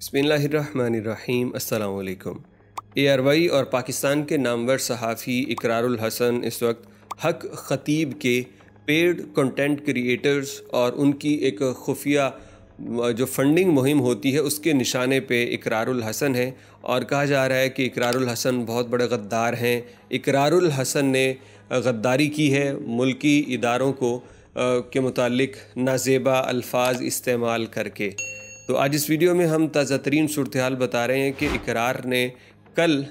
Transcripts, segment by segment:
बिस्मिल्लाहिर्रहमानिर्रहीम। अस्सलाम वालेकुम। ARY और पाकिस्तान के नामवर सहाफ़ी इकरारुल हसन इस वक्त हक ख़तीब के पेड कंटेंट क्रिएटर्स और उनकी एक खुफिया जो फंडिंग मुहिम होती है उसके निशाने पे इकरारुल हसन है और कहा जा रहा है कि इकरारुल हसन बहुत बड़े गद्दार हैं। इकरारुल हसन ने गद्दारी की है मुल्की इदारों को के मुतालिक नाजेबा अल्फाज इस्तेमाल करके। तो आज इस वीडियो में हम ताज़ा तरीन सूरत हाल बता रहे हैं कि इकरार ने कल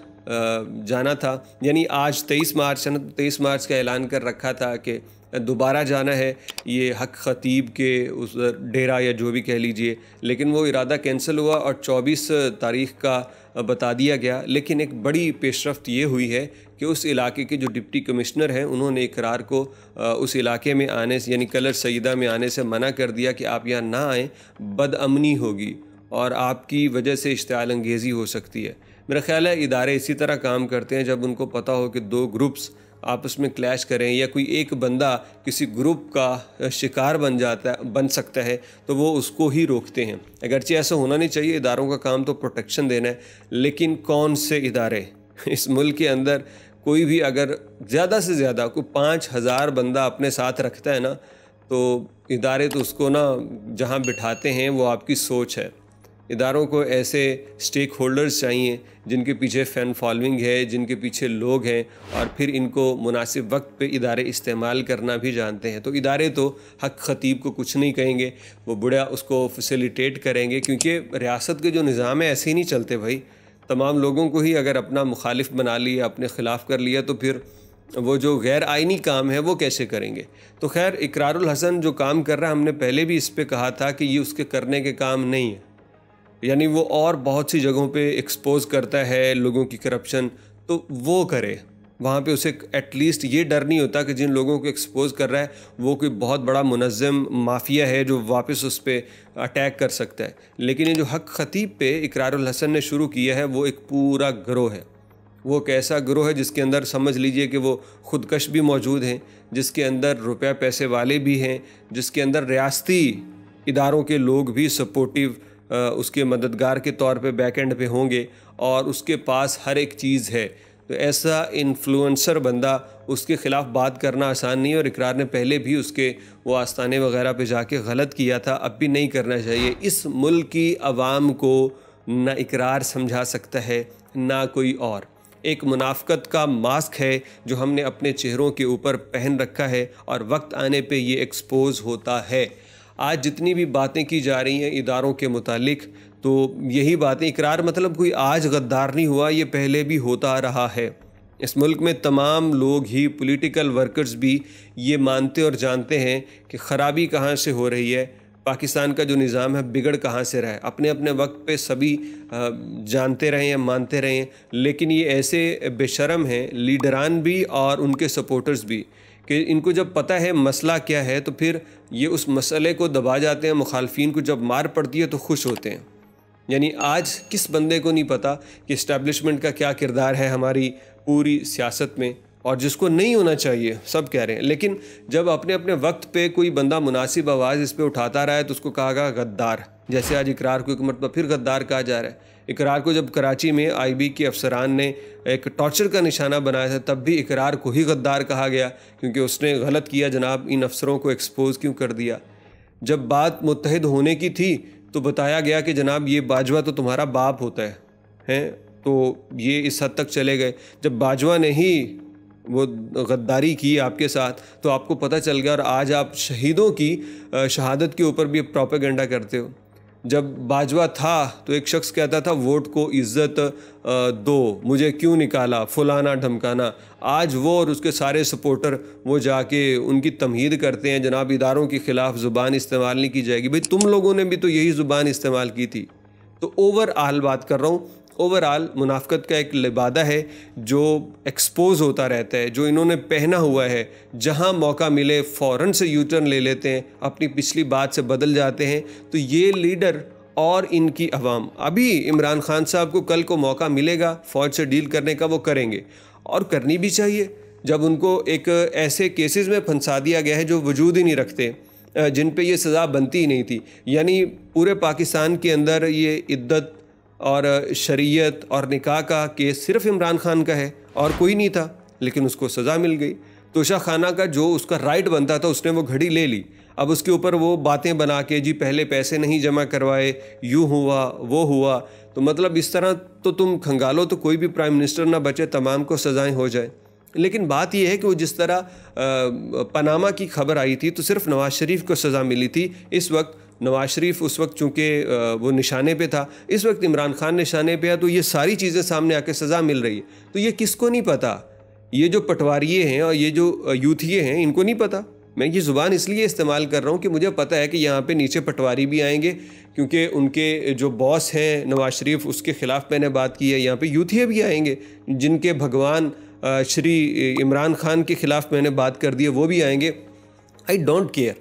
जाना था, यानी आज 23 मार्च है ना, 23 मार्च का ऐलान कर रखा था कि दोबारा जाना है ये हक ख़तीब के उस डेरा या जो भी कह लीजिए, लेकिन वो इरादा कैंसिल हुआ और 24 तारीख़ का बता दिया गया। लेकिन एक बड़ी पेशरफ्त ये हुई है कि उस इलाके के जो डिप्टी कमिश्नर हैं उन्होंने इकरार को उस इलाके में आने से यानी कलर सईदा में आने से मना कर दिया कि आप यहाँ ना आएँ, बदअमनी होगी और आपकी वजह से इश्तिआल अंगेज़ी हो सकती है। मेरा ख्याल है इदारे इसी तरह काम करते हैं, जब उनको पता हो कि दो ग्रुप्स आपस में क्लैश करें या कोई एक बंदा किसी ग्रुप का शिकार बन सकता है तो वो उसको ही रोकते हैं। अगरचे ऐसा होना नहीं चाहिए, इदारों का काम तो प्रोटेक्शन देना है, लेकिन कौन से इदारे इस मुल्क के अंदर कोई भी अगर ज़्यादा से ज़्यादा कोई 5000 बंदा अपने साथ रखता है ना, तो इदारे तो उसको ना जहाँ बिठाते हैं वो आपकी सोच है। इदारों को ऐसे स्टेक होल्डर्स चाहिए जिनके पीछे फ़ैन फॉलोइंग है, जिनके पीछे लोग हैं और फिर इनको मुनासिब वक्त पे इदारे इस्तेमाल करना भी जानते हैं। तो इदारे तो हक ख़तीब को कुछ नहीं कहेंगे, वो बुढ़ा उसको फैसिलिटेट करेंगे, क्योंकि रियासत के जो निज़ाम है ऐसे ही नहीं चलते भाई। तमाम लोगों को ही अगर अपना मुखालिफ बना लिया, अपने ख़िलाफ़ कर लिया, तो फिर वो जो गैर आइनी काम है वो कैसे करेंगे। तो खैर इकरारुल हसन जो काम कर रहा है, हमने पहले भी इस पर कहा था कि ये उसके करने के काम नहीं है, यानी वो और बहुत सी जगहों पे एक्सपोज करता है लोगों की करप्शन, तो वो करे। वहाँ पे उसे एटलीस्ट ये डर नहीं होता कि जिन लोगों को एक्सपोज कर रहा है वो कोई बहुत बड़ा मुनज़्ज़म माफिया है जो वापस उस पर अटैक कर सकता है। लेकिन ये जो हक ख़तीब पे इकरारुल हसन ने शुरू किया है वो एक पूरा गिरोह है। वो एक ऐसा गिरोह है जिसके अंदर समझ लीजिए कि वो खुदकश भी मौजूद हैं, जिसके अंदर रुपया पैसे वाले भी हैं, जिसके अंदर रियासती इदारों के लोग भी सपोर्टिव उसके मददगार के तौर पे बैक एंड पे होंगे और उसके पास हर एक चीज़ है। तो ऐसा इन्फ्लुएंसर बंदा, उसके ख़िलाफ़ बात करना आसान नहीं है और इकरार ने पहले भी उसके वो आस्थाने वगैरह पे जाके गलत किया था, अब भी नहीं करना चाहिए। इस मुल्क की आवाम को ना इकरार समझा सकता है ना कोई और। एक मुनाफ़कत का मास्क है जो हमने अपने चेहरों के ऊपर पहन रखा है और वक्त आने पे ये एक्सपोज होता है। आज जितनी भी बातें की जा रही हैं इदारों के मुतालिक, तो यही बातें, इकरार मतलब कोई आज गद्दार नहीं हुआ, ये पहले भी होता रहा है। इस मुल्क में तमाम लोग ही, पॉलिटिकल वर्कर्स भी ये मानते और जानते हैं कि ख़राबी कहाँ से हो रही है, पाकिस्तान का जो निज़ाम है बिगड़ कहाँ से रहा है। अपने अपने वक्त पे सभी जानते रहे हैं, मानते रहे हैं, लेकिन ये ऐसे बेशरम हैं लीडरान भी और उनके सपोर्टर्स भी कि इनको जब पता है मसला क्या है तो फिर ये उस मसले को दबा जाते हैं। मुखालफिन को जब मार पड़ती है तो खुश होते हैं। यानी आज किस बंदे को नहीं पता कि इस्टेब्लिशमेंट का क्या किरदार है हमारी पूरी सियासत में, और जिसको नहीं होना चाहिए सब कह रहे हैं। लेकिन जब अपने अपने वक्त पे कोई बंदा मुनासिब आवाज़ इस पर उठाता रहा है तो उसको कहा गया गद्दार। जैसे आज इकरार को एक मरतबा फिर गद्दार कहा जा रहा है। इकरार को जब कराची में IB के अफसरान ने एक टॉर्चर का निशाना बनाया था तब भी इकरार को ही गद्दार कहा गया, क्योंकि उसने गलत किया। जनाब इन अफसरों को एक्सपोज क्यों कर दिया। जब बात मुत्तहिद होने की थी तो बताया गया कि जनाब ये बाजवा तो तुम्हारा बाप होता है, तो ये इस हद तक चले गए। जब बाजवा ने ही वो गद्दारी की आपके साथ तो आपको पता चल गया, और आज आप शहीदों की शहादत के ऊपर भी प्रोपेगेंडा करते हो। जब बाजवा था तो एक शख्स कहता था वोट को इज़्ज़त दो, मुझे क्यों निकाला, फुलाना ढमकाना। आज वो और उसके सारे सपोर्टर वो जाके उनकी तमहीद करते हैं, जनाब इदारों के ख़िलाफ़ ज़ुबान इस्तेमाल नहीं की जाएगी। भाई तुम लोगों ने भी तो यही ज़ुबान इस्तेमाल की थी। तो ओवरऑल बात कर रहा हूँ, ओवरऑल मुनाफ़कत का एक लिबादा है जो एक्सपोज होता रहता है, जो इन्होंने पहना हुआ है। जहां मौका मिले फ़ौरन से यू टर्न ले लेते हैं, अपनी पिछली बात से बदल जाते हैं। तो ये लीडर और इनकी अवाम, अभी इमरान खान साहब को कल को मौका मिलेगा फ़ौज से डील करने का, वो करेंगे और करनी भी चाहिए। जब उनको एक ऐसे केसेस में फंसा दिया गया है जो वजूद ही नहीं रखते, जिन पे ये सज़ा बनती ही नहीं थी, यानी पूरे पाकिस्तान के अंदर ये इद्दत और शरीयत और निकाह का केस सिर्फ इमरान खान का है और कोई नहीं था, लेकिन उसको सज़ा मिल गई। तोशा खाना का जो उसका राइट बनता था उसने वो घड़ी ले ली। अब उसके ऊपर वो बातें बना के जी पहले पैसे नहीं जमा करवाए, यूँ हुआ वो हुआ, तो मतलब इस तरह तो तुम खंगालो तो कोई भी प्राइम मिनिस्टर ना बचे, तमाम को सज़ाएं हो जाए। लेकिन बात यह है कि वो जिस तरह पनामा की खबर आई थी तो सिर्फ नवाज़ शरीफ को सज़ा मिली थी। इस वक्त नवाज़ शरीफ उस वक्त चूँकि वो निशाने पे था, इस वक्त इमरान खान निशाने पे है, तो ये सारी चीज़ें सामने आके सज़ा मिल रही है। तो ये किसको नहीं पता? ये जो पटवारिये हैं और ये जो यूथिये हैं, इनको नहीं पता। मैं ये ज़ुबान इसलिए इस्तेमाल कर रहा हूँ कि मुझे पता है कि यहाँ पे नीचे पटवारी भी आएंगे, क्योंकि उनके जो बॉस हैं नवाज़ शरीफ, उसके ख़िलाफ़ मैंने बात की है। यहाँ पे यूथिये भी आएंगे, जिनके भगवान श्री इमरान खान के ख़िलाफ़ मैंने बात कर दी है, वो भी आएंगे। आई डोंट केयर,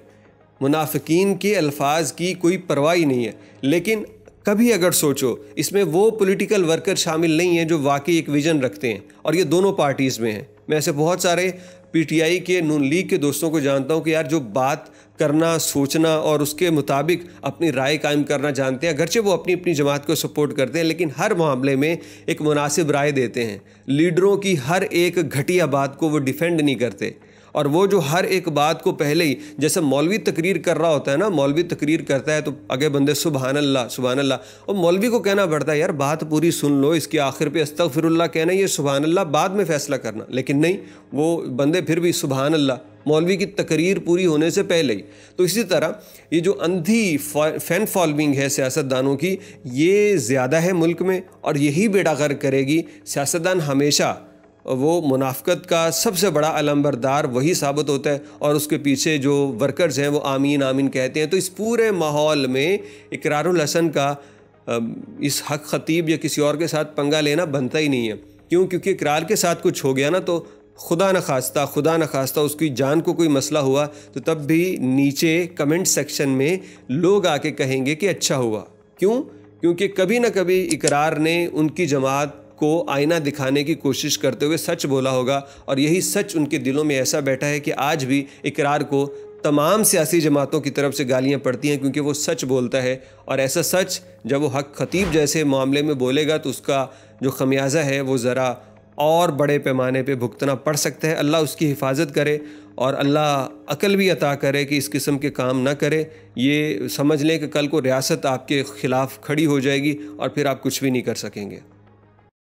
मुनाफिकीन के अल्फाज की कोई परवाह ही नहीं है। लेकिन कभी अगर सोचो, इसमें वो पॉलिटिकल वर्कर शामिल नहीं हैं जो वाकई एक विज़न रखते हैं, और ये दोनों पार्टीज़ में हैं। मैं ऐसे बहुत सारे पीटीआई के, नून लीग के दोस्तों को जानता हूँ कि यार जो बात करना, सोचना और उसके मुताबिक अपनी राय कायम करना जानते हैं, अगरचे वो अपनी अपनी जमात को सपोर्ट करते हैं, लेकिन हर मामले में एक मुनासिब राय देते हैं। लीडरों की हर एक घटिया बात को वो डिफेंड नहीं करते, और वो जो हर एक बात को पहले ही, जैसे मौलवी तकरीर कर रहा होता है ना, मौलवी तकरीर करता है तो आगे बंदे सुबहान अल्लाह सुबहान अल्लाह, और मौलवी को कहना पड़ता है यार बात पूरी सुन लो, इसके आखिर पे अस्तगफिरुल्लाह कहना, ये सुबहान अल्लाह बाद में फ़ैसला करना। लेकिन नहीं, वो बंदे फिर भी सुबहान अल्लाह, मौलवी की तकरीर पूरी होने से पहले ही। तो इसी तरह ये जो अंधी फ़ैन फॉलोइंग है सियासतदानों की, ये ज़्यादा है मुल्क में, और यही बेड़ा गर्क करेगी। सियासतदान हमेशा वो मुनाफ़कत का सबसे बड़ा अलंबरदार वही साबित होता है, और उसके पीछे जो वर्कर्स हैं वो आमीन आमीन कहते हैं। तो इस पूरे माहौल में इकरारुल हसन का इस हक ख़तीब या किसी और के साथ पंगा लेना बनता ही नहीं है। क्यों? क्योंकि इकरार के साथ कुछ हो गया ना, तो खुदा न खास्ता उसकी जान को कोई मसला हुआ तो तब भी नीचे कमेंट सेक्शन में लोग आके कहेंगे कि अच्छा हुआ। क्यों? क्योंकि कभी ना कभी इकरार ने उनकी जमात को आईना दिखाने की कोशिश करते हुए सच बोला होगा, और यही सच उनके दिलों में ऐसा बैठा है कि आज भी इकरार को तमाम सियासी जमातों की तरफ से गालियां पड़ती हैं, क्योंकि वो सच बोलता है। और ऐसा सच जब वो हक ख़तीब जैसे मामले में बोलेगा तो उसका जो खमियाजा है वो ज़रा और बड़े पैमाने पे भुगतना पड़ सकता है। अल्लाह उसकी हिफाजत करे, और अल्लाह अकल भी अता करे कि इस किस्म के काम ना करे। ये समझ लें कि कल को रियासत आपके ख़िलाफ़ खड़ी हो जाएगी और फिर आप कुछ भी नहीं कर सकेंगे।